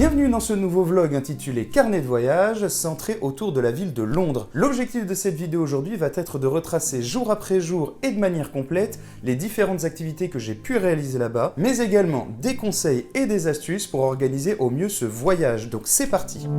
Bienvenue dans ce nouveau vlog intitulé Carnet de voyage, centré autour de la ville de Londres. L'objectif de cette vidéo aujourd'hui va être de retracer jour après jour et de manière complète les différentes activités que j'ai pu réaliser là-bas, mais également des conseils et des astuces pour organiser au mieux ce voyage. Donc c'est parti!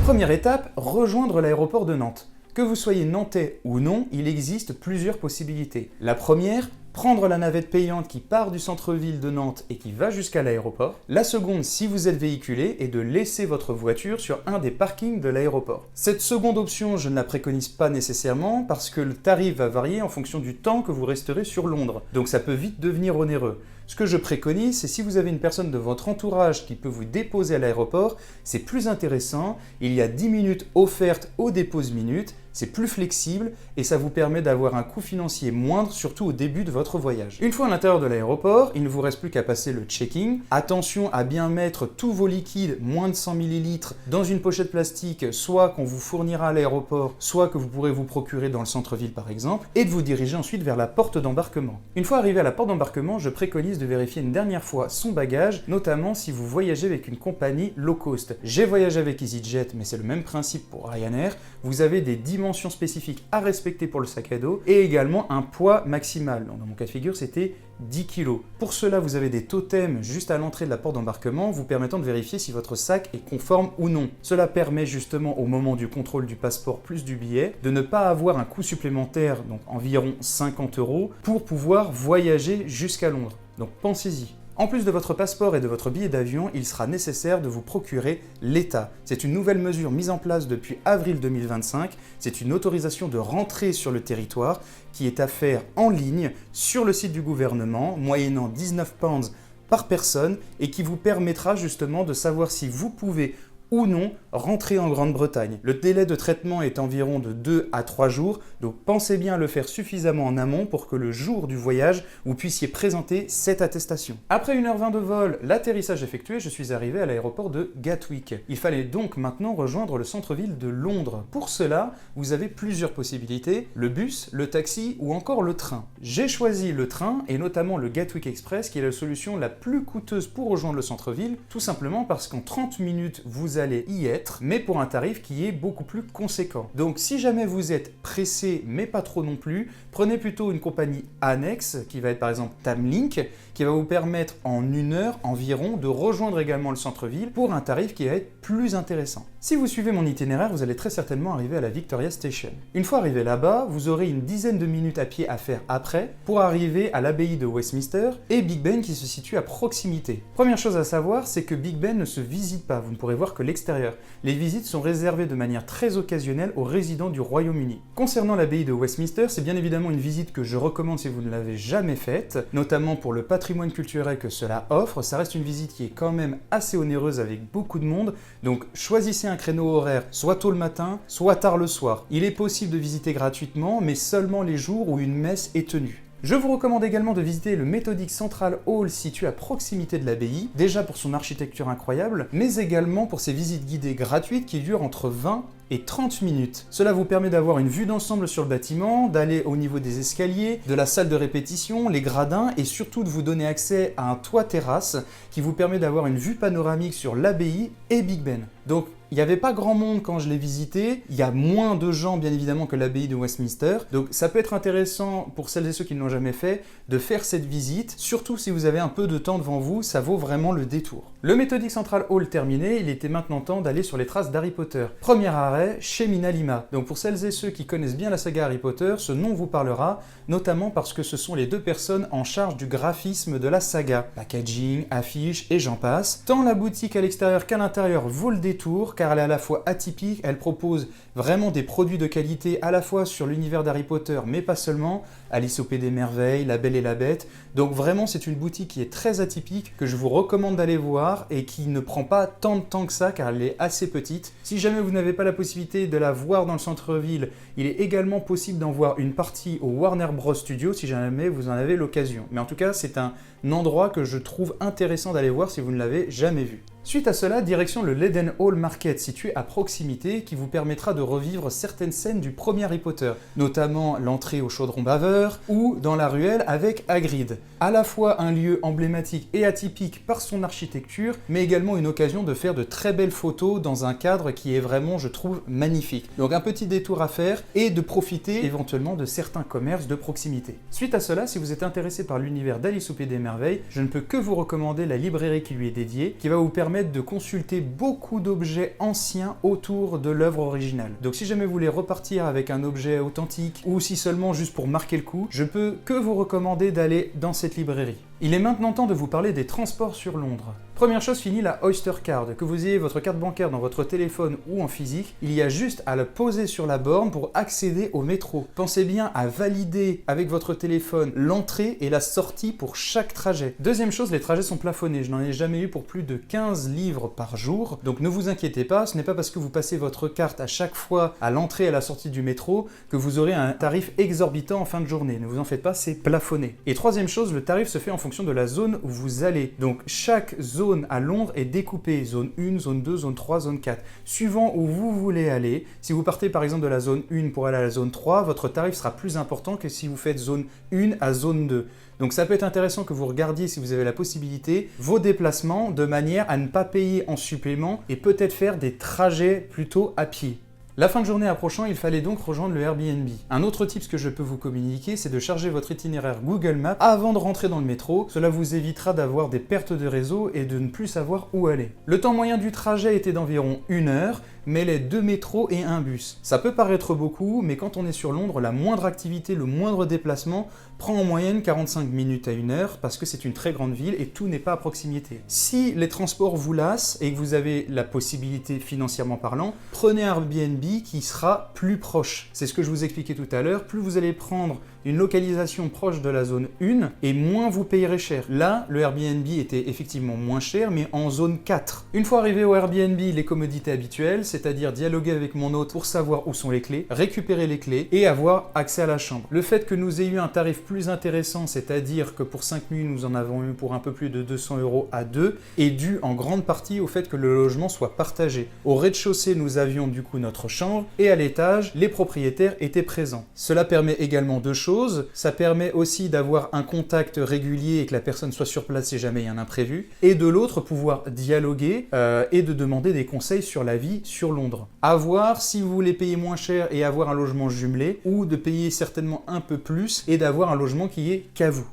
Première étape, rejoindre l'aéroport de Nantes. Que vous soyez nantais ou non, il existe plusieurs possibilités. La première, prendre la navette payante qui part du centre-ville de Nantes et qui va jusqu'à l'aéroport. La seconde, si vous êtes véhiculé, est de laisser votre voiture sur un des parkings de l'aéroport. Cette seconde option, je ne la préconise pas nécessairement parce que le tarif va varier en fonction du temps que vous resterez sur Londres. Donc ça peut vite devenir onéreux. Ce que je préconise, c'est si vous avez une personne de votre entourage qui peut vous déposer à l'aéroport, c'est plus intéressant, il y a 10 minutes offertes au dépose minutes, c'est plus flexible et ça vous permet d'avoir un coût financier moindre, surtout au début de votre voyage. Une fois à l'intérieur de l'aéroport, il ne vous reste plus qu'à passer le check-in. Attention à bien mettre tous vos liquides, moins de 100 ml, dans une pochette plastique, soit qu'on vous fournira à l'aéroport, soit que vous pourrez vous procurer dans le centre-ville par exemple, et de vous diriger ensuite vers la porte d'embarquement. Une fois arrivé à la porte d'embarquement, je préconise de vérifier une dernière fois son bagage, notamment si vous voyagez avec une compagnie low cost. J'ai voyagé avec EasyJet, mais c'est le même principe pour Ryanair. Vous avez des dimensions spécifiques à respecter pour le sac à dos et également un poids maximal. Dans mon cas de figure, c'était 10 kg. Pour cela, vous avez des totems juste à l'entrée de la porte d'embarquement vous permettant de vérifier si votre sac est conforme ou non. Cela permet justement au moment du contrôle du passeport plus du billet de ne pas avoir un coût supplémentaire, donc environ 50 €, pour pouvoir voyager jusqu'à Londres. Donc pensez-y. En plus de votre passeport et de votre billet d'avion, il sera nécessaire de vous procurer l'ETA. C'est une nouvelle mesure mise en place depuis avril 2025. C'est une autorisation de rentrer sur le territoire qui est à faire en ligne sur le site du gouvernement, moyennant 19 pounds par personne et qui vous permettra justement de savoir si vous pouvez ou non rentrer en Grande-Bretagne. Le délai de traitement est environ de 2 à 3 jours, donc pensez bien à le faire suffisamment en amont pour que le jour du voyage, vous puissiez présenter cette attestation. Après 1h20 de vol, l'atterrissage effectué, je suis arrivé à l'aéroport de Gatwick. Il fallait donc maintenant rejoindre le centre-ville de Londres. Pour cela, vous avez plusieurs possibilités, le bus, le taxi ou encore le train. J'ai choisi le train et notamment le Gatwick Express qui est la solution la plus coûteuse pour rejoindre le centre-ville, tout simplement parce qu'en 30 minutes, vous allez y être, mais pour un tarif qui est beaucoup plus conséquent. Donc si jamais vous êtes pressé, mais pas trop non plus, prenez plutôt une compagnie annexe, qui va être par exemple Thameslink, qui va vous permettre en 1 heure environ de rejoindre également le centre-ville pour un tarif qui va être plus intéressant. Si vous suivez mon itinéraire, vous allez très certainement arriver à la Victoria Station. Une fois arrivé là-bas, vous aurez une dizaine de minutes à pied à faire après pour arriver à l'abbaye de Westminster et Big Ben qui se situe à proximité. Première chose à savoir, c'est que Big Ben ne se visite pas, vous ne pourrez voir que l'extérieur. Les visites sont réservées de manière très occasionnelle aux résidents du Royaume-Uni. Concernant l'abbaye de Westminster, c'est bien évidemment une visite que je recommande si vous ne l'avez jamais faite, notamment pour le patrimoine culturel que cela offre. Ça reste une visite qui est quand même assez onéreuse avec beaucoup de monde, donc choisissez un créneau horaire, soit tôt le matin, soit tard le soir. Il est possible de visiter gratuitement, mais seulement les jours où une messe est tenue. Je vous recommande également de visiter le Methodic Central Hall situé à proximité de l'abbaye, déjà pour son architecture incroyable, mais également pour ses visites guidées gratuites qui durent entre 20 et 30 minutes. Cela vous permet d'avoir une vue d'ensemble sur le bâtiment, d'aller au niveau des escaliers, de la salle de répétition, les gradins et surtout de vous donner accès à un toit terrasse qui vous permet d'avoir une vue panoramique sur l'abbaye et Big Ben. Donc il n'y avait pas grand monde quand je l'ai visité, il y a moins de gens bien évidemment que l'abbaye de Westminster, donc ça peut être intéressant pour celles et ceux qui ne l'ont jamais fait de faire cette visite, surtout si vous avez un peu de temps devant vous, ça vaut vraiment le détour. Le Methodic Central Hall terminé, il était maintenant temps d'aller sur les traces d'Harry Potter. Premier arrêt, chez Minalima. Donc pour celles et ceux qui connaissent bien la saga Harry Potter, ce nom vous parlera, notamment parce que ce sont les deux personnes en charge du graphisme de la saga. Packaging, affiches et j'en passe. Tant la boutique à l'extérieur qu'à l'intérieur vaut le détour, car elle est à la fois atypique, elle propose vraiment des produits de qualité à la fois sur l'univers d'Harry Potter, mais pas seulement, Alice au Pays des Merveilles, La Belle et la Bête. Donc vraiment, c'est une boutique qui est très atypique, que je vous recommande d'aller voir et qui ne prend pas tant de temps que ça, car elle est assez petite. Si jamais vous n'avez pas la possibilité de la voir dans le centre-ville, il est également possible d'en voir une partie au Warner Bros Studio, si jamais vous en avez l'occasion. Mais en tout cas, c'est un endroit que je trouve intéressant d'aller voir si vous ne l'avez jamais vu. Suite à cela, direction le Leadenhall Market situé à proximité qui vous permettra de revivre certaines scènes du premier Harry Potter, notamment l'entrée au chaudron baveur ou dans la ruelle avec Hagrid. À la fois un lieu emblématique et atypique par son architecture, mais également une occasion de faire de très belles photos dans un cadre qui est vraiment, je trouve, magnifique. Donc un petit détour à faire et de profiter éventuellement de certains commerces de proximité. Suite à cela, si vous êtes intéressé par l'univers d'Alice au Pays des Merveilles, je ne peux que vous recommander la librairie qui lui est dédiée, qui va vous permettre de consulter beaucoup d'objets anciens autour de l'œuvre originale. Donc si jamais vous voulez repartir avec un objet authentique ou si seulement juste pour marquer le coup, je peux que vous recommander d'aller dans cette librairie. Il est maintenant temps de vous parler des transports sur Londres. Première chose, fini la Oyster Card. Que vous ayez votre carte bancaire dans votre téléphone ou en physique, il y a juste à la poser sur la borne pour accéder au métro. Pensez bien à valider avec votre téléphone l'entrée et la sortie pour chaque trajet. Deuxième chose, les trajets sont plafonnés. Je n'en ai jamais eu pour plus de 15 livres par jour. Donc ne vous inquiétez pas, ce n'est pas parce que vous passez votre carte à chaque fois à l'entrée et à la sortie du métro que vous aurez un tarif exorbitant en fin de journée. Ne vous en faites pas, c'est plafonné. Et troisième chose, le tarif se fait en fonction de la zone où vous allez. Donc chaque zone à Londres est découpée, zone 1, zone 2, zone 3, zone 4. Suivant où vous voulez aller, si vous partez par exemple de la zone 1 pour aller à la zone 3, votre tarif sera plus important que si vous faites zone 1 à zone 2. Donc ça peut être intéressant que vous regardiez, si vous avez la possibilité, vos déplacements de manière à ne pas payer en supplément et peut-être faire des trajets plutôt à pied. La fin de journée approchant, il fallait donc rejoindre le Airbnb. Un autre tip que je peux vous communiquer, c'est de charger votre itinéraire Google Maps avant de rentrer dans le métro. Cela vous évitera d'avoir des pertes de réseau et de ne plus savoir où aller. Le temps moyen du trajet était d'environ 1 heure, mêlait 2 métros et un bus. Ça peut paraître beaucoup, mais quand on est sur Londres, la moindre activité, le moindre déplacement prend en moyenne 45 minutes à 1 heure parce que c'est une très grande ville et tout n'est pas à proximité. Si les transports vous lassent et que vous avez la possibilité financièrement parlant, prenez un Airbnb qui sera plus proche. C'est ce que je vous expliquais tout à l'heure. Plus vous allez prendre une localisation proche de la zone 1 et moins vous payerez cher. Là, le Airbnb était effectivement moins cher, mais en zone 4. Une fois arrivé au Airbnb, les commodités habituelles, c'est-à-dire dialoguer avec mon hôte pour savoir où sont les clés, récupérer les clés et avoir accès à la chambre. Le fait que nous ayons un tarif plus intéressant, c'est-à-dire que pour 5 nuits, nous en avons eu pour un peu plus de 200 € à deux, est dû en grande partie au fait que le logement soit partagé. Au rez-de-chaussée, nous avions du coup notre chambre et à l'étage, les propriétaires étaient présents. Cela permet également deux choses. Ça permet aussi d'avoir un contact régulier et que la personne soit sur place si jamais il y a un imprévu. Et de l'autre, pouvoir dialoguer et de demander des conseils sur la vie sur Londres. À voir si vous voulez payer moins cher et avoir un logement jumelé ou de payer certainement un peu plus et d'avoir un logement qui est qu'à vous.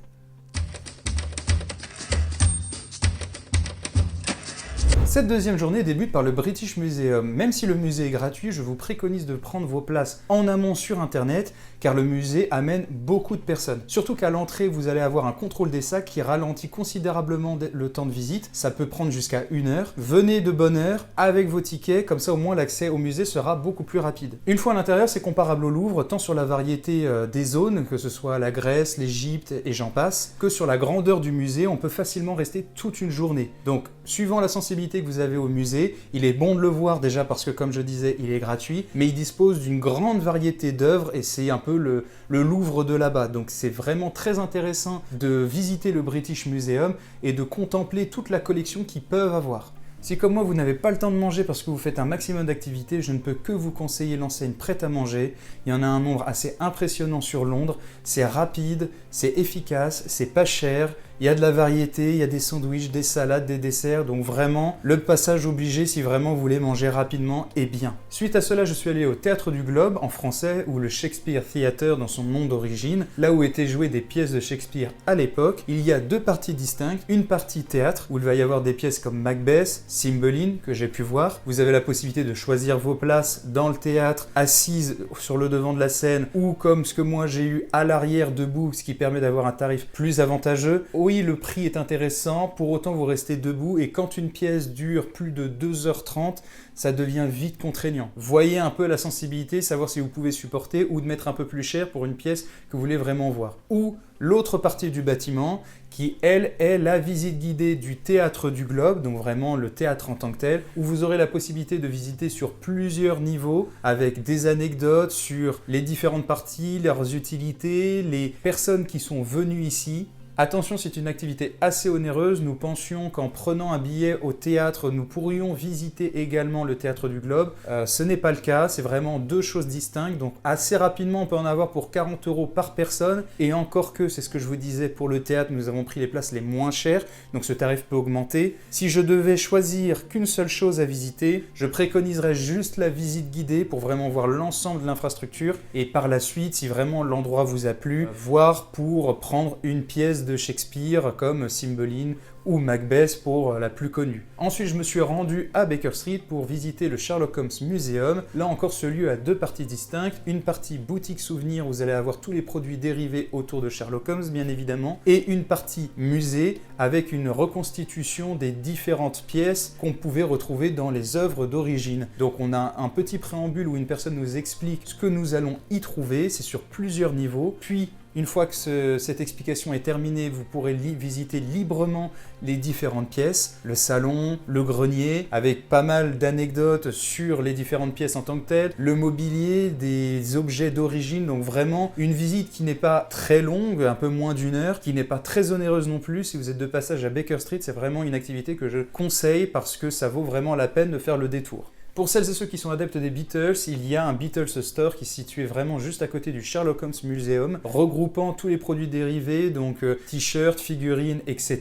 Cette deuxième journée débute par le British Museum. Même si le musée est gratuit, je vous préconise de prendre vos places en amont sur internet car le musée amène beaucoup de personnes. Surtout qu'à l'entrée, vous allez avoir un contrôle des sacs qui ralentit considérablement le temps de visite. Ça peut prendre jusqu'à 1 heure. Venez de bonne heure avec vos tickets, comme ça au moins l'accès au musée sera beaucoup plus rapide. Une fois à l'intérieur, c'est comparable au Louvre, tant sur la variété des zones, que ce soit la Grèce, l'Égypte et j'en passe, que sur la grandeur du musée, on peut facilement rester toute une journée. Donc, suivant la sensibilité que vous avez au musée, il est bon de le voir déjà parce que, comme je disais, il est gratuit, mais il dispose d'une grande variété d'œuvres et c'est un peu le Louvre de là-bas. Donc c'est vraiment très intéressant de visiter le British Museum et de contempler toute la collection qu'ils peuvent avoir. Si comme moi vous n'avez pas le temps de manger parce que vous faites un maximum d'activités, je ne peux que vous conseiller l'enseigne Prêt à manger. Il y en a un nombre assez impressionnant sur Londres, c'est rapide, c'est efficace, c'est pas cher, il y a de la variété, il y a des sandwichs, des salades, des desserts, donc vraiment le passage obligé si vraiment vous voulez manger rapidement et bien. Suite à cela, je suis allé au Théâtre du Globe en français ou le Shakespeare Theatre dans son nom d'origine, là où étaient jouées des pièces de Shakespeare à l'époque. Il y a deux parties distinctes, une partie théâtre où il va y avoir des pièces comme Macbeth, Cymbeline que j'ai pu voir. Vous avez la possibilité de choisir vos places dans le théâtre, assises sur le devant de la scène ou comme ce que moi j'ai eu à l'arrière debout, ce qui permet d'avoir un tarif plus avantageux. Oui, le prix est intéressant, pour autant vous restez debout et quand une pièce dure plus de 2h30, ça devient vite contraignant. Voyez un peu la sensibilité, savoir si vous pouvez supporter ou de mettre un peu plus cher pour une pièce que vous voulez vraiment voir. Ou l'autre partie du bâtiment qui, elle, est la visite guidée du Théâtre du Globe, donc vraiment le théâtre en tant que tel, où vous aurez la possibilité de visiter sur plusieurs niveaux avec des anecdotes sur les différentes parties, leurs utilités, les personnes qui sont venues ici. Attention, c'est une activité assez onéreuse. Nous pensions qu'en prenant un billet au théâtre, nous pourrions visiter également le Théâtre du Globe. Ce n'est pas le cas, c'est vraiment deux choses distinctes. Donc assez rapidement, on peut en avoir pour 40 € par personne. Et encore que, c'est ce que je vous disais, pour le théâtre, nous avons pris les places les moins chères. Donc ce tarif peut augmenter. Si je devais choisir qu'une seule chose à visiter, je préconiserais juste la visite guidée pour vraiment voir l'ensemble de l'infrastructure. Et par la suite, si vraiment l'endroit vous a plu, voir pour prendre une pièce de Shakespeare comme Cymbeline ou Macbeth pour la plus connue. Ensuite, je me suis rendu à Baker Street pour visiter le Sherlock Holmes Museum. Là encore, ce lieu a deux parties distinctes. Une partie boutique souvenir où vous allez avoir tous les produits dérivés autour de Sherlock Holmes, bien évidemment, et une partie musée avec une reconstitution des différentes pièces qu'on pouvait retrouver dans les œuvres d'origine. Donc on a un petit préambule où une personne nous explique ce que nous allons y trouver. C'est sur plusieurs niveaux. Puis, une fois que cette explication est terminée, vous pourrez visiter librement les différentes pièces, le salon, le grenier, avec pas mal d'anecdotes sur les différentes pièces en tant que telles, le mobilier, des objets d'origine, donc vraiment une visite qui n'est pas très longue, un peu moins d'1 heure, qui n'est pas très onéreuse non plus. Si vous êtes de passage à Baker Street, c'est vraiment une activité que je conseille parce que ça vaut vraiment la peine de faire le détour. Pour celles et ceux qui sont adeptes des Beatles, il y a un Beatles Store qui est situé vraiment juste à côté du Sherlock Holmes Museum, regroupant tous les produits dérivés, donc t-shirts, figurines, etc.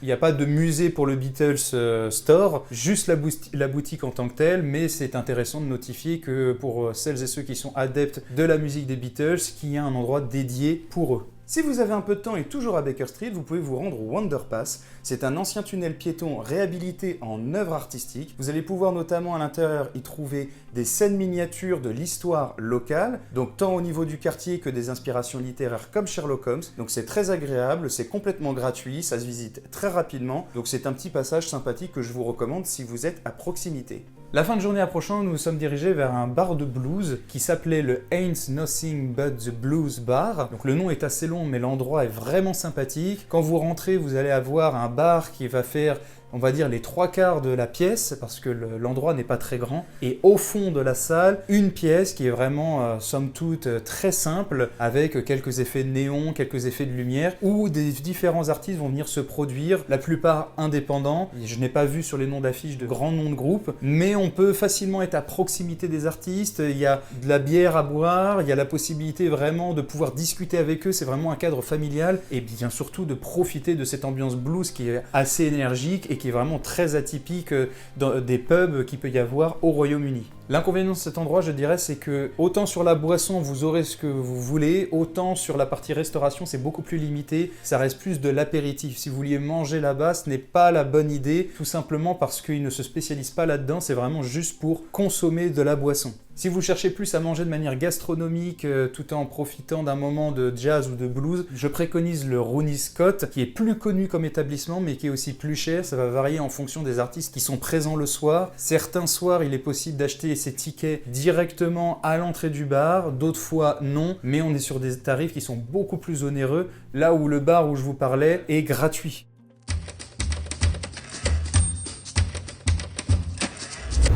Il n'y a pas de musée pour le Beatles Store, juste la boutique en tant que telle, mais c'est intéressant de notifier que pour celles et ceux qui sont adeptes de la musique des Beatles, qu'il y a un endroit dédié pour eux. Si vous avez un peu de temps et toujours à Baker Street, vous pouvez vous rendre au Wonderpass. C'est un ancien tunnel piéton réhabilité en œuvre artistique. Vous allez pouvoir notamment à l'intérieur y trouver des scènes miniatures de l'histoire locale, donc tant au niveau du quartier que des inspirations littéraires comme Sherlock Holmes. Donc c'est très agréable, c'est complètement gratuit, ça se visite très rapidement. Donc c'est un petit passage sympathique que je vous recommande si vous êtes à proximité. La fin de journée approchant, nous nous sommes dirigés vers un bar de blues qui s'appelait le Ain't Nothing But The Blues Bar. Donc le nom est assez long, mais l'endroit est vraiment sympathique. Quand vous rentrez, vous allez avoir un bar qui va faire, on va dire, les 3/4 de la pièce, parce que l'endroit n'est pas très grand. Et au fond de la salle, une pièce qui est vraiment, somme toute, très simple, avec quelques effets de néon, quelques effets de lumière, où des différents artistes vont venir se produire, la plupart indépendants. Je n'ai pas vu sur les noms d'affiches de grands noms de groupes, mais on peut facilement être à proximité des artistes. Il y a de la bière à boire, il y a la possibilité vraiment de pouvoir discuter avec eux. C'est vraiment un cadre familial, et bien surtout de profiter de cette ambiance blues qui est assez énergique et qui est vraiment très atypique dans des pubs qu'il peut y avoir au Royaume-Uni. L'inconvénient de cet endroit, je dirais, c'est que autant sur la boisson, vous aurez ce que vous voulez, autant sur la partie restauration, c'est beaucoup plus limité. Ça reste plus de l'apéritif. Si vous vouliez manger là-bas, ce n'est pas la bonne idée, tout simplement parce qu'ils ne se spécialisent pas là-dedans. C'est vraiment juste pour consommer de la boisson. Si vous cherchez plus à manger de manière gastronomique tout en profitant d'un moment de jazz ou de blues, je préconise le Rooney Scott, qui est plus connu comme établissement mais qui est aussi plus cher. Ça va varier en fonction des artistes qui sont présents le soir. Certains soirs, il est possible d'acheter ses tickets directement à l'entrée du bar, d'autres fois non, mais on est sur des tarifs qui sont beaucoup plus onéreux, là où le bar où je vous parlais est gratuit.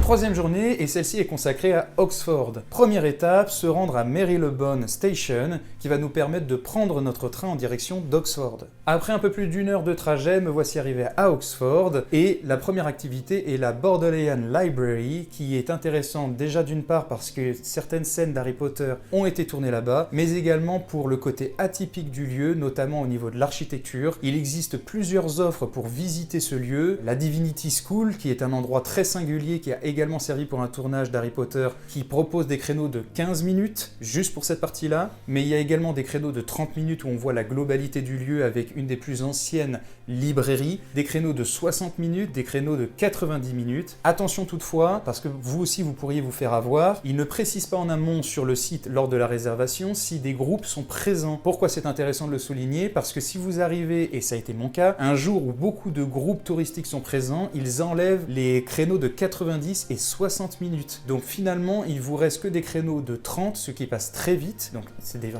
Troisième journée, et celle-ci est consacrée à Oxford. Première étape, se rendre à Marylebone Station, qui va nous permettre de prendre notre train en direction d'Oxford. Après un peu plus d'1 heure de trajet, me voici arrivé à Oxford, et la première activité est la Bodleian Library, qui est intéressante déjà d'une part parce que certaines scènes d'Harry Potter ont été tournées là-bas, mais également pour le côté atypique du lieu, notamment au niveau de l'architecture. Il existe plusieurs offres pour visiter ce lieu. La Divinity School, qui est un endroit très singulier, qui a également servi pour un tournage d'Harry Potter, qui propose des créneaux de 15 minutes, juste pour cette partie-là, mais il y a également des créneaux de 30 minutes où on voit la globalité du lieu avec une des plus anciennes librairies, des créneaux de 60 minutes, des créneaux de 90 minutes. Attention toutefois, parce que vous aussi vous pourriez vous faire avoir, il ne précise pas en amont sur le site lors de la réservation si des groupes sont présents. Pourquoi c'est intéressant de le souligner? Parce que si vous arrivez, et ça a été mon cas, un jour où beaucoup de groupes touristiques sont présents, ils enlèvent les créneaux de 90 et 60 minutes. Donc finalement, il vous reste que des créneaux de 30, ce qui passe très vite. Donc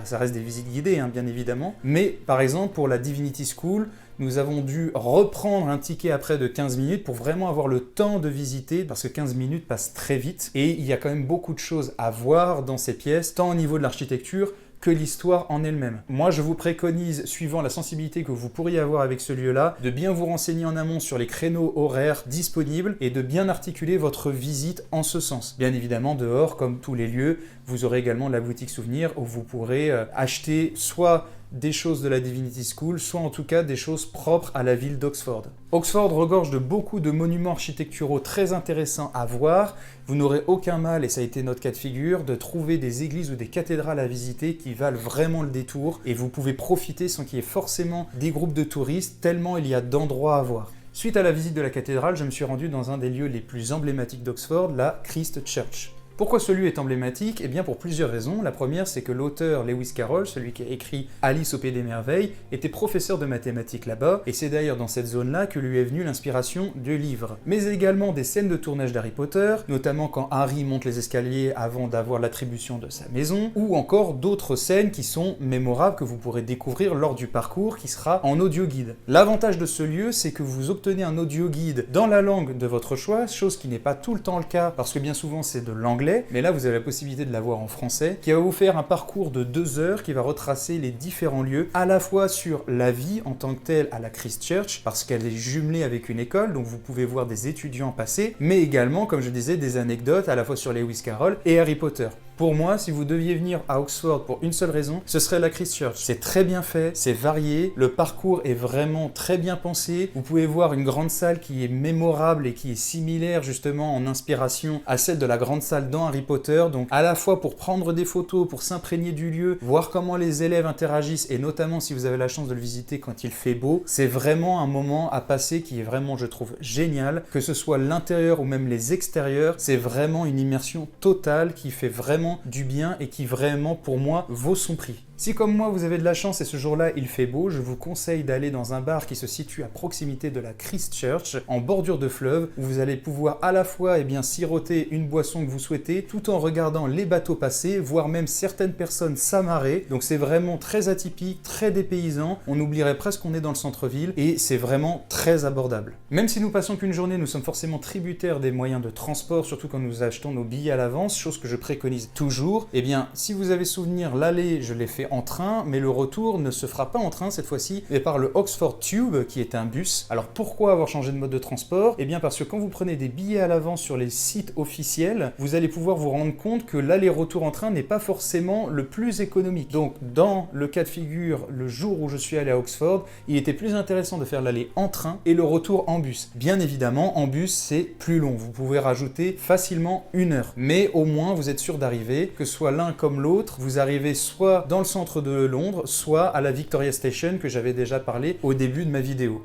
ça reste des visites guidées, hein, bien évidemment. Mais par exemple, pour la Divinity School, nous avons dû reprendre un ticket après de 15 minutes pour vraiment avoir le temps de visiter, parce que 15 minutes passent très vite. Et il y a quand même beaucoup de choses à voir dans ces pièces, tant au niveau de l'architecture que l'histoire en elle-même. Moi, je vous préconise, suivant la sensibilité que vous pourriez avoir avec ce lieu-là, de bien vous renseigner en amont sur les créneaux horaires disponibles et de bien articuler votre visite en ce sens. Bien évidemment, dehors, comme tous les lieux, vous aurez également la boutique souvenir où vous pourrez acheter soit des choses de la Divinity School, soit en tout cas des choses propres à la ville d'Oxford. Oxford regorge de beaucoup de monuments architecturaux très intéressants à voir. Vous n'aurez aucun mal, et ça a été notre cas de figure, de trouver des églises ou des cathédrales à visiter qui valent vraiment le détour, et vous pouvez profiter sans qu'il y ait forcément des groupes de touristes, tellement il y a d'endroits à voir. Suite à la visite de la cathédrale, je me suis rendu dans un des lieux les plus emblématiques d'Oxford, la Christ Church. Pourquoi ce lieu est emblématique? Eh bien pour plusieurs raisons. La première, c'est que l'auteur Lewis Carroll, celui qui a écrit Alice au Pays des Merveilles, était professeur de mathématiques là-bas, et c'est d'ailleurs dans cette zone-là que lui est venue l'inspiration du livre. Mais également des scènes de tournage d'Harry Potter, notamment quand Harry monte les escaliers avant d'avoir l'attribution de sa maison, ou encore d'autres scènes qui sont mémorables que vous pourrez découvrir lors du parcours qui sera en audio guide. L'avantage de ce lieu, c'est que vous obtenez un audio guide dans la langue de votre choix, chose qui n'est pas tout le temps le cas, parce que bien souvent c'est de l'anglais, mais là vous avez la possibilité de l'avoir en français, qui va vous faire un parcours de 2 heures qui va retracer les différents lieux, à la fois sur la vie en tant que telle à la Christ Church, parce qu'elle est jumelée avec une école, donc vous pouvez voir des étudiants passer, mais également, comme je disais, des anecdotes à la fois sur Lewis Carroll et Harry Potter. Pour moi, si vous deviez venir à Oxford pour une seule raison, ce serait la Christ Church. C'est très bien fait, c'est varié, le parcours est vraiment très bien pensé. Vous pouvez voir une grande salle qui est mémorable et qui est similaire justement en inspiration à celle de la grande salle dans Harry Potter. Donc à la fois pour prendre des photos, pour s'imprégner du lieu, voir comment les élèves interagissent et notamment si vous avez la chance de le visiter quand il fait beau, c'est vraiment un moment à passer qui est vraiment, je trouve, génial. Que ce soit l'intérieur ou même les extérieurs, c'est vraiment une immersion totale qui fait vraiment du bien et qui vraiment pour moi vaut son prix. Si comme moi vous avez de la chance et ce jour-là il fait beau, je vous conseille d'aller dans un bar qui se situe à proximité de la Christ Church, en bordure de fleuve, où vous allez pouvoir à la fois siroter une boisson que vous souhaitez, tout en regardant les bateaux passer, voire même certaines personnes s'amarrer. Donc c'est vraiment très atypique, très dépaysant, on oublierait presque qu'on est dans le centre-ville, et c'est vraiment très abordable. Même si nous passons qu'une journée, nous sommes forcément tributaires des moyens de transport, surtout quand nous achetons nos billets à l'avance, chose que je préconise toujours. Eh bien, si vous avez souvenir, l'aller, je l'ai fait en train, mais le retour ne se fera pas en train cette fois-ci, mais par le Oxford Tube, qui est un bus. Alors pourquoi avoir changé de mode de transport? Eh bien parce que quand vous prenez des billets à l'avance sur les sites officiels, vous allez pouvoir vous rendre compte que l'aller-retour en train n'est pas forcément le plus économique. Donc dans le cas de figure, le jour où je suis allé à Oxford, il était plus intéressant de faire l'aller en train et le retour en bus. Bien évidemment, en bus, c'est plus long. Vous pouvez rajouter facilement 1 heure. Mais au moins, vous êtes sûr d'arriver, que ce soit l'un comme l'autre, vous arrivez soit dans le centre de Londres, soit à la Victoria Station que j'avais déjà parlé au début de ma vidéo.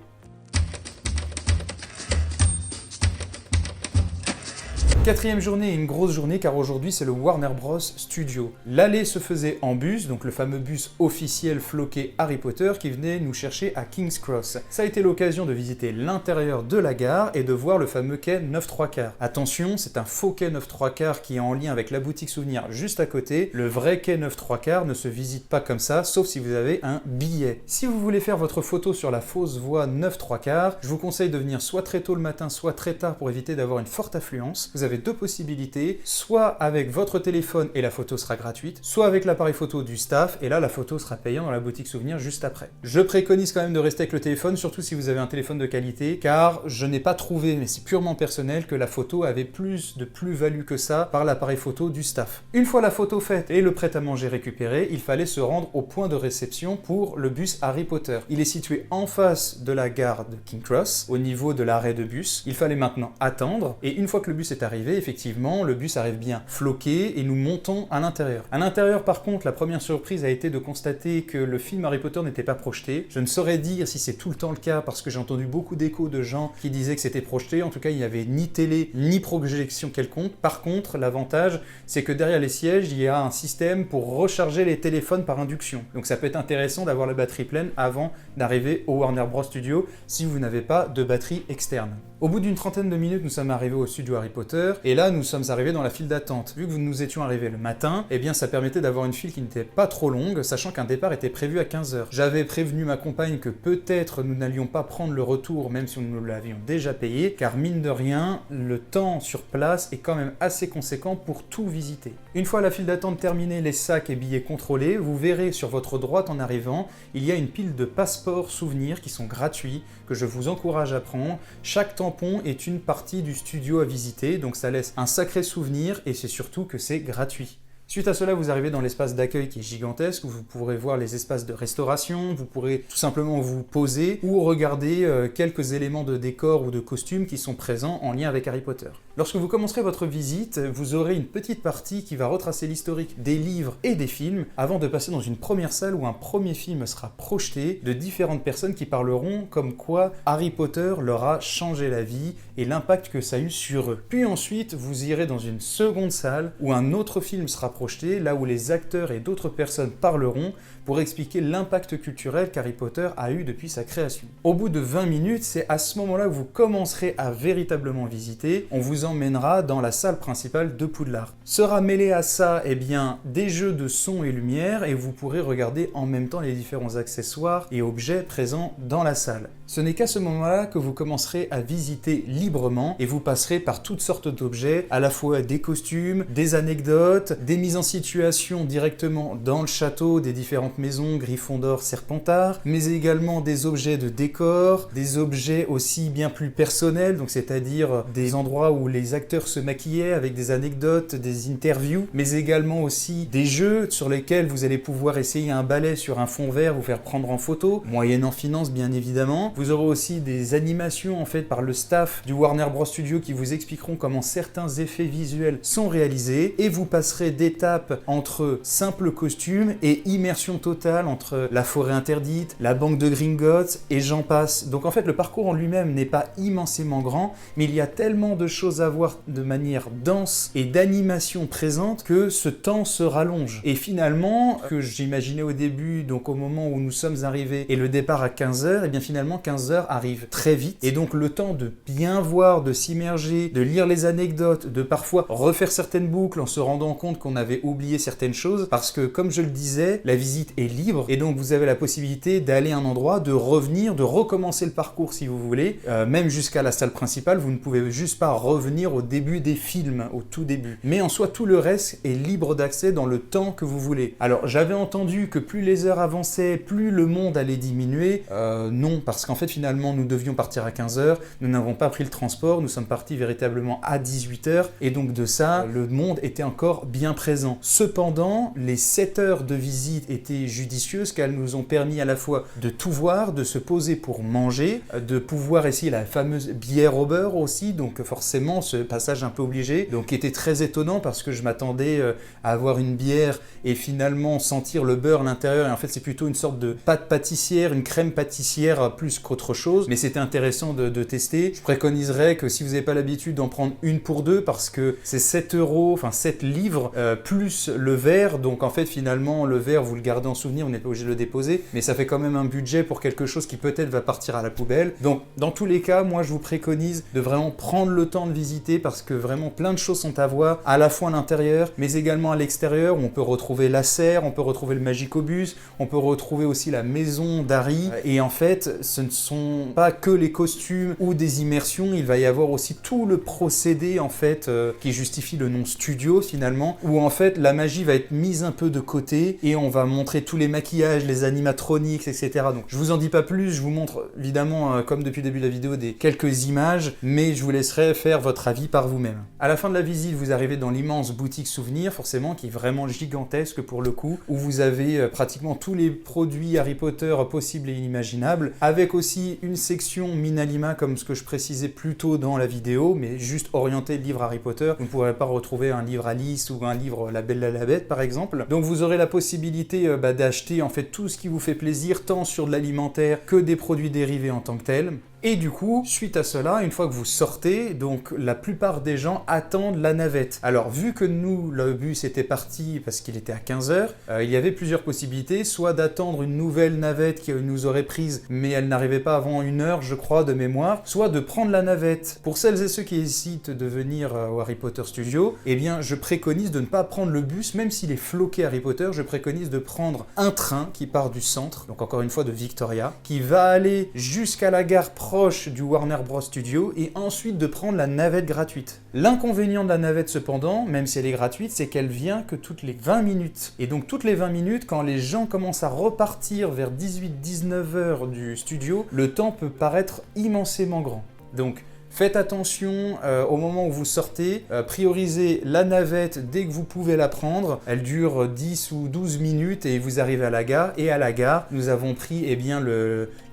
Quatrième journée, une grosse journée car aujourd'hui c'est le Warner Bros Studio. L'aller se faisait en bus, donc le fameux bus officiel floqué Harry Potter qui venait nous chercher à King's Cross. Ça a été l'occasion de visiter l'intérieur de la gare et de voir le fameux quai 9-3/4. Attention, c'est un faux quai 9-3/4 qui est en lien avec la boutique souvenir juste à côté. Le vrai quai 9-3/4 ne se visite pas comme ça, sauf si vous avez un billet. Si vous voulez faire votre photo sur la fausse voie 9-3/4, je vous conseille de venir soit très tôt le matin, soit très tard pour éviter d'avoir une forte affluence. Vous avez 2 possibilités, soit avec votre téléphone et la photo sera gratuite, soit avec l'appareil photo du staff et là la photo sera payante dans la boutique souvenir juste après. Je préconise quand même de rester avec le téléphone, surtout si vous avez un téléphone de qualité, car je n'ai pas trouvé, mais c'est purement personnel, que la photo avait plus de plus-value que ça par l'appareil photo du staff. Une fois la photo faite et le prêt-à-manger récupéré, il fallait se rendre au point de réception pour le bus Harry Potter. Il est situé en face de la gare de King's Cross, au niveau de l'arrêt de bus. Il fallait maintenant attendre, et une fois que le bus est arrivé, effectivement, le bus arrive bien floqué et nous montons à l'intérieur. À l'intérieur, par contre, la première surprise a été de constater que le film Harry Potter n'était pas projeté. Je ne saurais dire si c'est tout le temps le cas parce que j'ai entendu beaucoup d'échos de gens qui disaient que c'était projeté. En tout cas, il n'y avait ni télé ni projection quelconque. Par contre, l'avantage, c'est que derrière les sièges, il y a un système pour recharger les téléphones par induction. Donc ça peut être intéressant d'avoir la batterie pleine avant d'arriver au Warner Bros Studio si vous n'avez pas de batterie externe. Au bout d'une trentaine de minutes, nous sommes arrivés au studio Harry Potter. Potter. Et là, nous sommes arrivés dans la file d'attente. Vu que nous étions arrivés le matin, eh bien ça permettait d'avoir une file qui n'était pas trop longue, sachant qu'un départ était prévu à 15h. J'avais prévenu ma compagne que peut-être nous n'allions pas prendre le retour, même si nous l'avions déjà payé, car mine de rien, le temps sur place est quand même assez conséquent pour tout visiter. Une fois la file d'attente terminée, les sacs et billets contrôlés, vous verrez sur votre droite en arrivant, il y a une pile de passeports souvenirs qui sont gratuits, que je vous encourage à prendre. Chaque tampon est une partie du studio à visiter, donc ça laisse un sacré souvenir et c'est surtout que c'est gratuit. Suite à cela, vous arrivez dans l'espace d'accueil qui est gigantesque, où vous pourrez voir les espaces de restauration, vous pourrez tout simplement vous poser ou regarder quelques éléments de décor ou de costumes qui sont présents en lien avec Harry Potter. Lorsque vous commencerez votre visite, vous aurez une petite partie qui va retracer l'historique des livres et des films, avant de passer dans une première salle où un premier film sera projeté de différentes personnes qui parleront comme quoi Harry Potter leur a changé la vie et l'impact que ça a eu sur eux. Puis ensuite, vous irez dans une seconde salle où un autre film sera projeté, là où les acteurs et d'autres personnes parleront pour expliquer l'impact culturel qu'Harry Potter a eu depuis sa création. Au bout de 20 minutes, c'est à ce moment-là que vous commencerez à véritablement visiter. On vous emmènera dans la salle principale de Poudlard. Sera mêlé à ça, eh bien, des jeux de son et lumière et vous pourrez regarder en même temps les différents accessoires et objets présents dans la salle. Ce n'est qu'à ce moment-là que vous commencerez à visiter librement et vous passerez par toutes sortes d'objets, à la fois des costumes, des anecdotes, des mises en situation directement dans le château des différentes maisons Gryffondor, Serpentard, mais également des objets de décor, des objets aussi bien plus personnels, donc c'est-à-dire des endroits où les acteurs se maquillaient avec des anecdotes, des interviews, mais également aussi des jeux sur lesquels vous allez pouvoir essayer un balai sur un fond vert, vous faire prendre en photo, moyennant finance bien évidemment. Vous aurez aussi des animations en fait par le staff du Warner Bros Studio qui vous expliqueront comment certains effets visuels sont réalisés et vous passerez d'étapes entre simple costume et immersion totale entre la forêt interdite, la banque de Gringotts et j'en passe. Donc en fait le parcours en lui-même n'est pas immensément grand, mais il y a tellement de choses à voir de manière dense et d'animation présente que ce temps se rallonge. Et finalement, que j'imaginais au début, donc au moment où nous sommes arrivés et le départ à 15h, et bien finalement 15h arrive très vite et donc le temps de bien voir, de s'immerger, de lire les anecdotes, de parfois refaire certaines boucles en se rendant compte qu'on avait oublié certaines choses parce que comme je le disais, la visite est libre et donc vous avez la possibilité d'aller à un endroit, de revenir, de recommencer le parcours si vous voulez, même jusqu'à la salle principale, vous ne pouvez juste pas revenir au début des films, au tout début. Mais en soi, tout le reste est libre d'accès dans le temps que vous voulez. Alors j'avais entendu que plus les heures avançaient, plus le monde allait diminuer. Non, parce qu'en fait finalement nous devions partir à 15h, nous n'avons pas pris le transport, nous sommes partis véritablement à 18h et donc de ça, le monde était encore bien présent. Cependant, les 7 heures de visite étaient judicieuses car elles nous ont permis à la fois de tout voir, de se poser pour manger, de pouvoir essayer la fameuse bière au beurre aussi, donc forcément ce passage un peu obligé, donc qui était très étonnant parce que je m'attendais à avoir une bière et finalement sentir le beurre à l'intérieur et en fait c'est plutôt une sorte de pâte pâtissière, une crème pâtissière plus qu'autre chose, mais c'était intéressant de tester. Je préconiserais que si vous n'avez pas l'habitude d'en prendre une pour deux parce que c'est 7 €, enfin 7 livres plus le verre, donc en fait finalement le verre vous le gardez en souvenir, vous n'êtes pas obligé de le déposer, mais ça fait quand même un budget pour quelque chose qui peut-être va partir à la poubelle. Donc dans tous les cas, moi je vous préconise de vraiment prendre le temps de visiter parce que vraiment plein de choses sont à voir, à la fois à l'intérieur, mais également à l'extérieur où on peut retrouver la serre, on peut retrouver le Magicobus, on peut retrouver aussi la maison d'Harry, et en fait ce ne sont pas que les costumes ou des immersions, il va y avoir aussi tout le procédé en fait qui justifie le nom studio finalement, où en fait la magie va être mise un peu de côté et on va montrer tous les maquillages, les animatronics, etc. Donc je vous en dis pas plus, je vous montre évidemment comme depuis le début de la vidéo des quelques images, mais je vous laisserai faire votre avis par vous-même. À la fin de la visite, vous arrivez dans l'immense boutique souvenir, forcément qui est vraiment gigantesque pour le coup, où vous avez pratiquement tous les produits Harry Potter possibles et inimaginables, avec aussi une section Minalima comme ce que je précisais plus tôt dans la vidéo, mais juste orienté livre Harry Potter. Vous ne pourrez pas retrouver un livre Alice ou un livre La Belle et la Bête par exemple. Donc vous aurez la possibilité d'acheter en fait tout ce qui vous fait plaisir, tant sur de l'alimentaire que des produits dérivés en tant que tels. Et du coup, suite à cela, une fois que vous sortez, donc la plupart des gens attendent la navette. Alors vu que nous, le bus était parti parce qu'il était à 15h, il y avait plusieurs possibilités, soit d'attendre une nouvelle navette qui nous aurait prise, mais elle n'arrivait pas avant 1h, je crois, de mémoire, soit de prendre la navette. Pour celles et ceux qui hésitent de venir au Harry Potter Studio, eh bien je préconise de ne pas prendre le bus, même s'il est floqué Harry Potter, je préconise de prendre un train qui part du centre, donc encore une fois de Victoria, qui va aller jusqu'à la gare proche du Warner Bros Studio et ensuite de prendre la navette gratuite. L'inconvénient de la navette cependant, même si elle est gratuite, c'est qu'elle vient que toutes les 20 minutes. Et donc toutes les 20 minutes, quand les gens commencent à repartir vers 18-19h du studio, le temps peut paraître immensément grand. Donc faites attention au moment où vous sortez, priorisez la navette dès que vous pouvez la prendre. Elle dure 10 ou 12 minutes et vous arrivez à la gare. Et à la gare, nous avons pris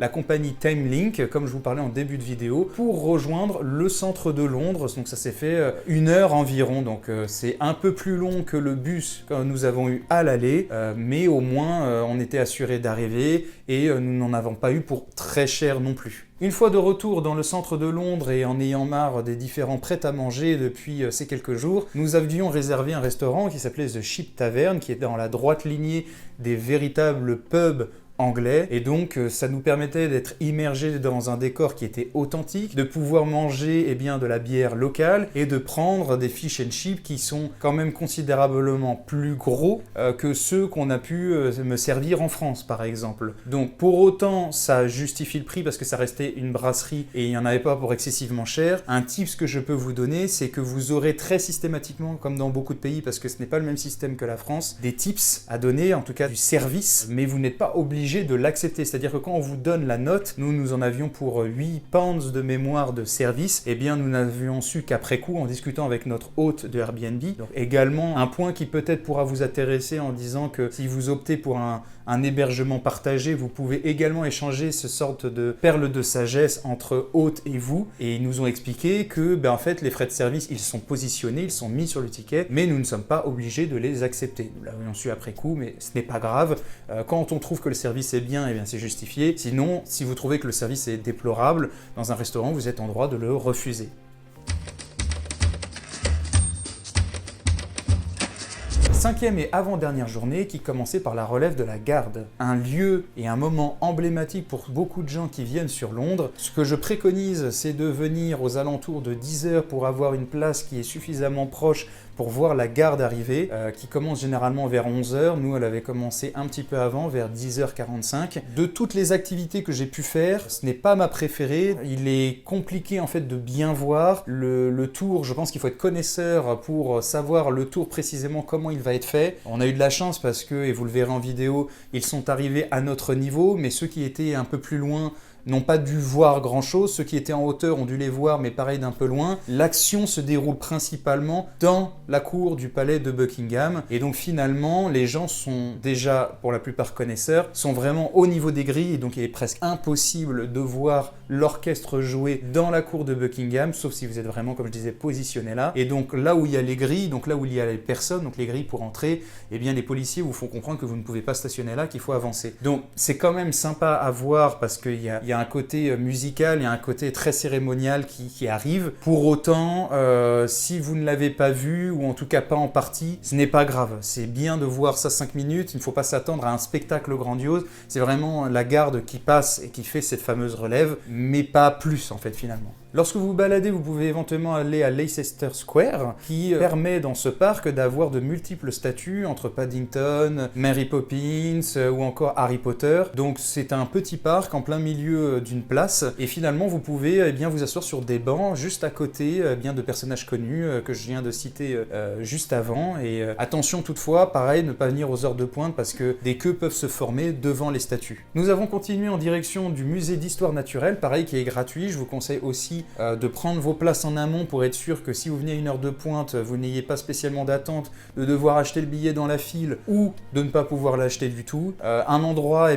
la compagnie Timelink, comme je vous parlais en début de vidéo, pour rejoindre le centre de Londres. Donc ça s'est fait 1 heure environ. Donc c'est un peu plus long que le bus que nous avons eu à l'aller, mais au moins on était assuré d'arriver et nous n'en avons pas eu pour très cher non plus. Une fois de retour dans le centre de Londres et en ayant marre des différents prêts-à-manger depuis ces quelques jours, nous avions réservé un restaurant qui s'appelait The Ship Tavern, qui est dans la droite lignée des véritables pubs anglais, et donc ça nous permettait d'être immergés dans un décor qui était authentique, de pouvoir manger de la bière locale et de prendre des fish and chips qui sont quand même considérablement plus gros que ceux qu'on a pu me servir en France par exemple. Donc pour autant ça justifie le prix parce que ça restait une brasserie et il n'y en avait pas pour excessivement cher. Un tips que je peux vous donner, c'est que vous aurez très systématiquement, comme dans beaucoup de pays parce que ce n'est pas le même système que la France, des tips à donner, en tout cas du service, mais vous n'êtes pas obligé de l'accepter. C'est-à-dire que quand on vous donne la note, nous en avions pour 8 pounds de mémoire de service, eh bien nous n'avions su qu'après coup en discutant avec notre hôte de Airbnb. Donc également un point qui peut-être pourra vous intéresser en disant que si vous optez pour un hébergement partagé, vous pouvez également échanger ce sorte de perle de sagesse entre hôte et vous. Et ils nous ont expliqué que en fait les frais de service ils sont positionnés, ils sont mis sur le ticket, mais nous ne sommes pas obligés de les accepter. Nous l'avions su après coup, mais ce n'est pas grave. Quand on trouve que le service est bien, c'est justifié. Sinon, si vous trouvez que le service est déplorable dans un restaurant, vous êtes en droit de le refuser. Cinquième et avant-dernière journée qui commençait par la relève de la garde. Un lieu et un moment emblématique pour beaucoup de gens qui viennent sur Londres. Ce que je préconise, c'est de venir aux alentours de 10h pour avoir une place qui est suffisamment proche pour voir la garde arriver, qui commence généralement vers 11h. Nous, elle avait commencé un petit peu avant, vers 10h45. De toutes les activités que j'ai pu faire, ce n'est pas ma préférée. Il est compliqué en fait de bien voir le tour. Je pense qu'il faut être connaisseur pour savoir le tour précisément comment il va être fait. On a eu de la chance parce que, et vous le verrez en vidéo, ils sont arrivés à notre niveau, mais ceux qui étaient un peu plus loin n'ont pas dû voir grand-chose. Ceux qui étaient en hauteur ont dû les voir, mais pareil d'un peu loin. L'action se déroule principalement dans la cour du palais de Buckingham. Et donc finalement, les gens sont déjà, pour la plupart connaisseurs, sont vraiment au niveau des grilles. Et donc il est presque impossible de voir l'orchestre jouer dans la cour de Buckingham, sauf si vous êtes vraiment, comme je disais, positionné là. Et donc là où il y a les grilles, donc là où il y a les personnes, donc les grilles pour entrer, eh bien les policiers vous font comprendre que vous ne pouvez pas stationner là, qu'il faut avancer. Donc c'est quand même sympa à voir parce qu'il y a un côté musical, il y a un côté très cérémonial qui arrive. Pour autant, si vous ne l'avez pas vu, ou en tout cas pas en partie, ce n'est pas grave. C'est bien de voir ça 5 minutes, il ne faut pas s'attendre à un spectacle grandiose. C'est vraiment la garde qui passe et qui fait cette fameuse relève, mais pas plus en fait finalement. Lorsque vous vous baladez, vous pouvez éventuellement aller à Leicester Square, qui permet dans ce parc d'avoir de multiples statues entre Paddington, Mary Poppins ou encore Harry Potter. Donc c'est un petit parc en plein milieu d'une place, et finalement vous pouvez vous asseoir sur des bancs juste à côté de personnages connus que je viens de citer juste avant. Et attention toutefois, pareil, ne pas venir aux heures de pointe parce que des queues peuvent se former devant les statues. Nous avons continué en direction du musée d'histoire naturelle, pareil qui est gratuit. Je vous conseille aussi de prendre vos places en amont pour être sûr que si vous venez à une heure de pointe, vous n'ayez pas spécialement d'attente, de devoir acheter le billet dans la file ou de ne pas pouvoir l'acheter du tout. Un endroit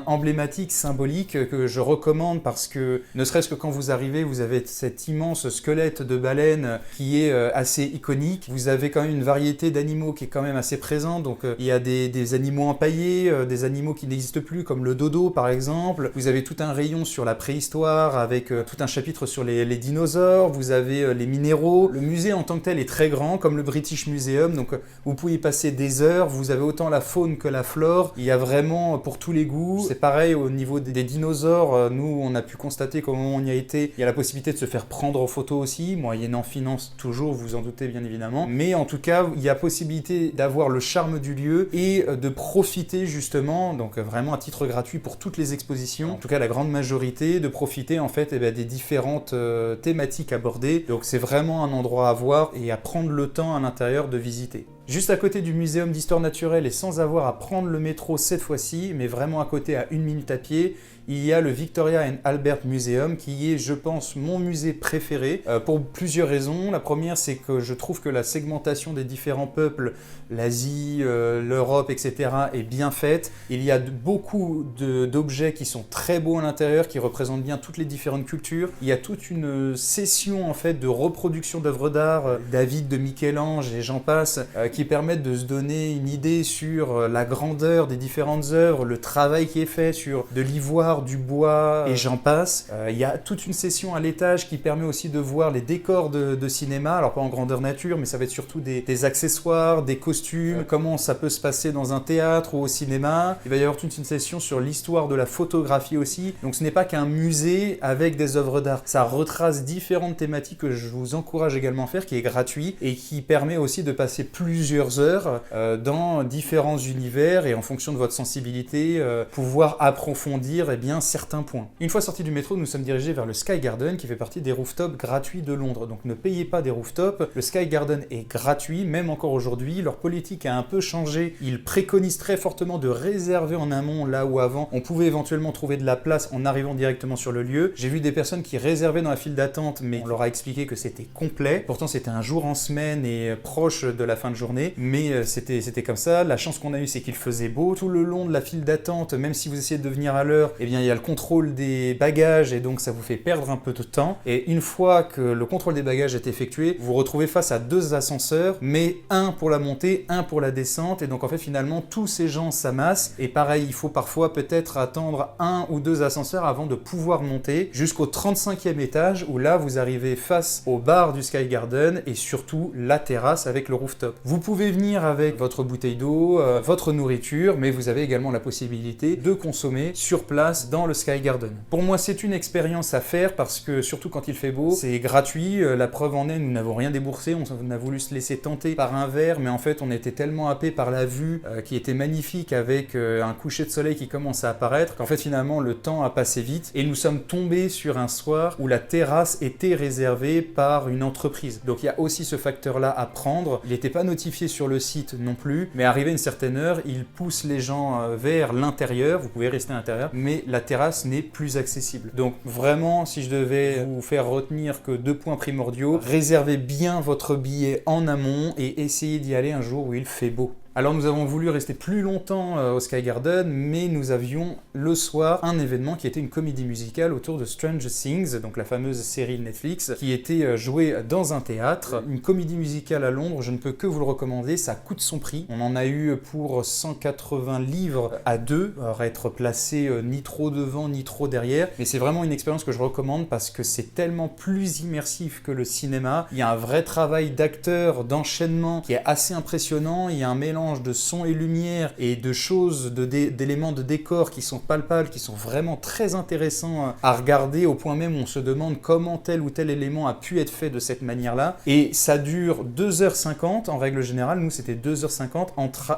emblématique, symbolique que je recommande parce que ne serait-ce que quand vous arrivez, vous avez cet immense squelette de baleine qui est assez iconique. Vous avez quand même une variété d'animaux qui est quand même assez présente. Donc il y a des animaux empaillés, des animaux qui n'existent plus comme le dodo par exemple. Vous avez tout un rayon sur la préhistoire avec tout un chapitre sur les dinosaures. Vous avez les minéraux. Le musée en tant que tel est très grand comme le British Museum. Donc vous pouvez y passer des heures. Vous avez autant la faune que la flore. Il y a vraiment pour tous les goûts. C'est pareil au niveau des dinosaures. Nous on a pu constater qu'au moment où on y a été, il y a la possibilité de se faire prendre en photo aussi, moyennant finance toujours, vous en doutez bien évidemment. Mais en tout cas, il y a possibilité d'avoir le charme du lieu et de profiter justement, donc vraiment à titre gratuit pour toutes les expositions, en tout cas la grande majorité, de profiter en fait des différentes thématiques abordées. Donc c'est vraiment un endroit à voir et à prendre le temps à l'intérieur de visiter. Juste à côté du Muséum d'Histoire Naturelle et sans avoir à prendre le métro cette fois-ci, mais vraiment à côté à 1 minute à pied, il y a le Victoria and Albert Museum qui est, je pense, mon musée préféré pour plusieurs raisons. La première, c'est que je trouve que la segmentation des différents peuples, l'Asie, l'Europe, etc. est bien faite. Il y a beaucoup d'objets qui sont très beaux à l'intérieur, qui représentent bien toutes les différentes cultures. Il y a toute une session en fait de reproduction d'œuvres d'art, David de Michel-Ange et j'en passe, qui permettent de se donner une idée sur la grandeur des différentes œuvres, le travail qui est fait sur de l'ivoire, du bois et j'en passe. Il y a toute une session à l'étage qui permet aussi de voir les décors de cinéma, alors pas en grandeur nature, mais ça va être surtout des accessoires, des costumes, comment ça peut se passer dans un théâtre ou au cinéma. Il va y avoir toute une session sur l'histoire de la photographie aussi. Donc ce n'est pas qu'un musée avec des œuvres d'art. Ça retrace différentes thématiques que je vous encourage également à faire, qui est gratuit et qui permet aussi de passer plusieurs heures dans différents univers et en fonction de votre sensibilité, pouvoir approfondir certains points. Une fois sortis du métro, nous sommes dirigés vers le Sky Garden qui fait partie des rooftops gratuits de Londres. Donc ne payez pas des rooftops, le Sky Garden est gratuit, même encore aujourd'hui. Leur politique a un peu changé. Ils préconisent très fortement de réserver en amont là où avant on pouvait éventuellement trouver de la place en arrivant directement sur le lieu. J'ai vu des personnes qui réservaient dans la file d'attente, mais on leur a expliqué que c'était complet. Pourtant c'était un jour en semaine et proche de la fin de journée, mais c'était comme ça. La chance qu'on a eue, c'est qu'il faisait beau. Tout le long de la file d'attente, même si vous essayez de venir à l'heure, eh bien il y a le contrôle des bagages et donc ça vous fait perdre un peu de temps. Et une fois que le contrôle des bagages est effectué, vous vous retrouvez face à 2 ascenseurs, mais un pour la montée, un pour la descente. Et donc en fait finalement tous ces gens s'amassent. Et pareil, il faut parfois peut-être attendre 1 ou 2 ascenseurs avant de pouvoir monter jusqu'au 35e étage où là vous arrivez face au bar du Sky Garden et surtout la terrasse avec le rooftop. Vous pouvez venir avec votre bouteille d'eau, votre nourriture, mais vous avez également la possibilité de consommer sur place dans le Sky Garden. Pour moi, c'est une expérience à faire parce que, surtout quand il fait beau, c'est gratuit. La preuve en est, nous n'avons rien déboursé. On a voulu se laisser tenter par un verre, mais en fait, on était tellement happé par la vue qui était magnifique avec un coucher de soleil qui commence à apparaître qu'en fait, finalement, le temps a passé vite et nous sommes tombés sur un soir où la terrasse était réservée par une entreprise. Donc, il y a aussi ce facteur-là à prendre. Il n'était pas notifié sur le site non plus, mais arrivé à une certaine heure, il pousse les gens vers l'intérieur. Vous pouvez rester à l'intérieur, mais la terrasse n'est plus accessible. Donc vraiment, si je devais vous faire retenir que 2 points primordiaux, réservez bien votre billet en amont et essayez d'y aller un jour où il fait beau. Alors nous avons voulu rester plus longtemps au Sky Garden, mais nous avions le soir un événement qui était une comédie musicale autour de Stranger Things, donc la fameuse série Netflix, qui était jouée dans un théâtre. Une comédie musicale à Londres, je ne peux que vous le recommander, ça coûte son prix. On en a eu pour 180 livres à 2, à être placé ni trop devant ni trop derrière, mais c'est vraiment une expérience que je recommande parce que c'est tellement plus immersif que le cinéma. Il y a un vrai travail d'acteur, d'enchaînement qui est assez impressionnant, il y a un mélange de son et lumière et de choses, d'éléments de décor qui sont palpables, qui sont vraiment très intéressants à regarder au point même où on se demande comment tel ou tel élément a pu être fait de cette manière-là. Et ça dure 2h50 en règle générale, nous c'était 2h50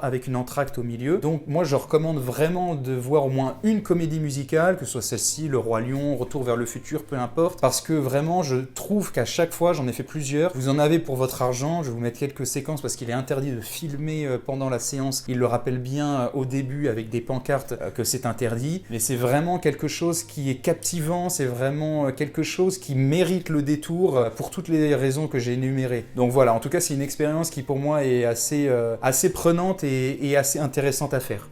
avec une entracte au milieu. Donc moi je recommande vraiment de voir au moins une comédie musicale, que ce soit celle-ci, Le Roi Lion, Retour vers le futur, peu importe, parce que vraiment je trouve qu'à chaque fois, j'en ai fait plusieurs, vous en avez pour votre argent. Je vais vous mettre quelques séquences parce qu'il est interdit de filmer pendant la séance, il le rappelle bien au début avec des pancartes que c'est interdit, mais c'est vraiment quelque chose qui est captivant, c'est vraiment quelque chose qui mérite le détour pour toutes les raisons que j'ai énumérées. Donc voilà, en tout cas c'est une expérience qui pour moi est assez prenante et assez intéressante à faire.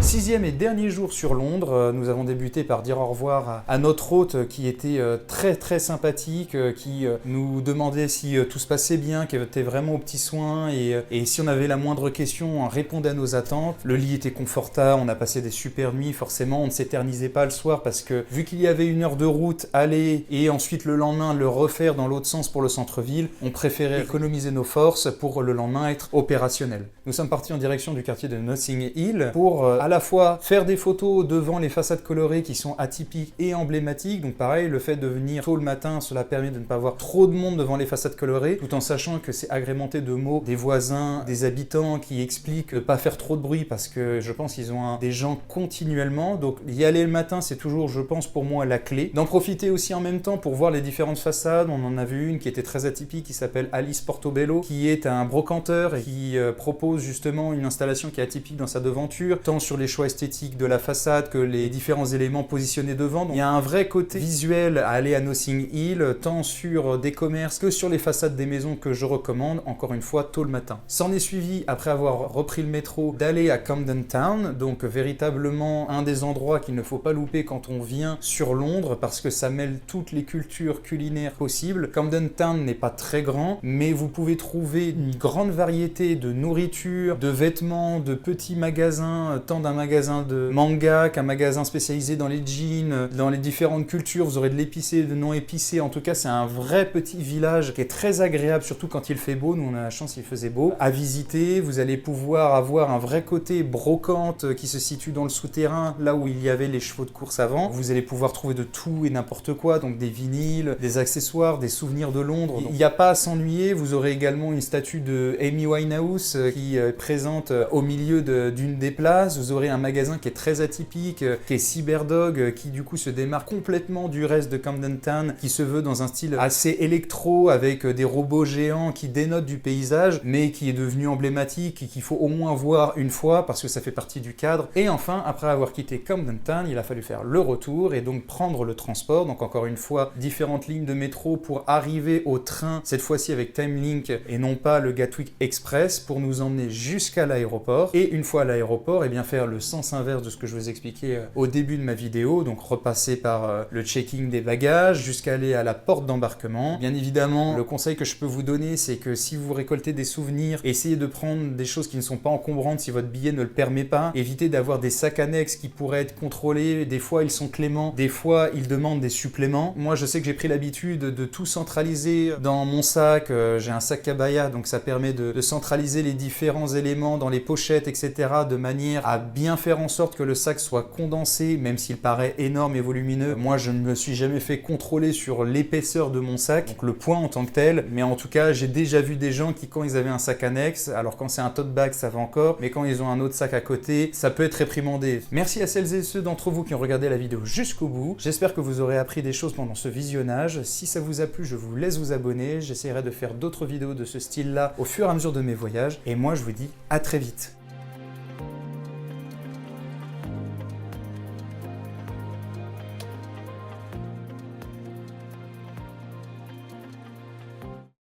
Sixième et dernier jour sur Londres, nous avons débuté par dire au revoir à notre hôte qui était très sympathique, qui nous demandait si tout se passait bien, qui était vraiment aux petits soins et si on avait la moindre question, on répondait à nos attentes. Le lit était confortable, on a passé des super nuits, forcément on ne s'éternisait pas le soir parce que vu qu'il y avait 1 heure de route, aller et ensuite le lendemain le refaire dans l'autre sens pour le centre-ville, on préférait économiser nos forces pour le lendemain être opérationnel. Nous sommes partis en direction du quartier de Notting Hill pour à la fois faire des photos devant les façades colorées qui sont atypiques et emblématiques. Donc pareil, le fait de venir tôt le matin, cela permet de ne pas avoir trop de monde devant les façades colorées, tout en sachant que c'est agrémenté de mots des voisins, des habitants qui expliquent de ne pas faire trop de bruit parce que je pense qu'ils ont des gens continuellement. Donc y aller le matin, c'est toujours, je pense, pour moi la clé. D'en profiter aussi en même temps pour voir les différentes façades. On en a vu une qui était très atypique, qui s'appelle Alice Portobello, qui est un brocanteur et qui propose justement une installation qui est atypique dans sa devanture, tant sur les choix esthétiques de la façade que les différents éléments positionnés devant. Donc, il y a un vrai côté visuel à aller à Notting Hill, tant sur des commerces que sur les façades des maisons que je recommande, encore une fois, tôt le matin. S'en est suivi, après avoir repris le métro, d'aller à Camden Town, donc véritablement un des endroits qu'il ne faut pas louper quand on vient sur Londres, parce que ça mêle toutes les cultures culinaires possibles. Camden Town n'est pas très grand, mais vous pouvez trouver une grande variété de nourriture, de vêtements, de petits magasins, tant d'un magasin de manga qu'un magasin spécialisé dans les jeans, dans les différentes cultures, vous aurez de l'épicé, de non épicé. En tout cas, c'est un vrai petit village qui est très agréable, surtout quand il fait beau. Nous, on a la chance qu'il faisait beau à visiter. Vous allez pouvoir avoir un vrai côté brocante qui se situe dans le souterrain, là où il y avait les chevaux de course avant. Vous allez pouvoir trouver de tout et n'importe quoi, donc des vinyles, des accessoires, des souvenirs de Londres. Il n'y a pas à s'ennuyer. Vous aurez également une statue de Amy Winehouse qui est présente au milieu d'une des places. Vous aurez un magasin qui est très atypique, qui est Cyberdog, qui du coup se démarque complètement du reste de Camden Town, qui se veut dans un style assez électro avec des robots géants qui dénotent du paysage, mais qui est devenu emblématique et qu'il faut au moins voir une fois parce que ça fait partie du cadre. Et enfin, après avoir quitté Camden Town, il a fallu faire le retour et donc prendre le transport. Donc encore une fois, différentes lignes de métro pour arriver au train, cette fois-ci avec Thameslink et non pas le Gatwick Express, pour nous emmener jusqu'à l'aéroport. Et une fois à l'aéroport, eh bien faire le sens inverse de ce que je vous expliquais au début de ma vidéo, donc repasser par le checking des bagages jusqu'à aller à la porte d'embarquement. Bien évidemment, le conseil que je peux vous donner, c'est que si vous récoltez des souvenirs, essayez de prendre des choses qui ne sont pas encombrantes si votre billet ne le permet pas. Évitez d'avoir des sacs annexes qui pourraient être contrôlés. Des fois, ils sont cléments, des fois, ils demandent des suppléments. Moi, je sais que j'ai pris l'habitude de tout centraliser dans mon sac. J'ai un sac Kabaya, donc ça permet de centraliser les différents éléments dans les pochettes, etc., de manière à bien faire en sorte que le sac soit condensé, même s'il paraît énorme et volumineux. Moi, je ne me suis jamais fait contrôler sur l'épaisseur de mon sac, donc le poids en tant que tel, mais en tout cas, j'ai déjà vu des gens qui, quand ils avaient un sac annexe, alors quand c'est un tote bag, ça va encore, mais quand ils ont un autre sac à côté, ça peut être réprimandé. Merci à celles et ceux d'entre vous qui ont regardé la vidéo jusqu'au bout. J'espère que vous aurez appris des choses pendant ce visionnage. Si ça vous a plu, je vous laisse vous abonner. J'essaierai de faire d'autres vidéos de ce style-là au fur et à mesure de mes voyages. Et moi, je vous dis à très vite.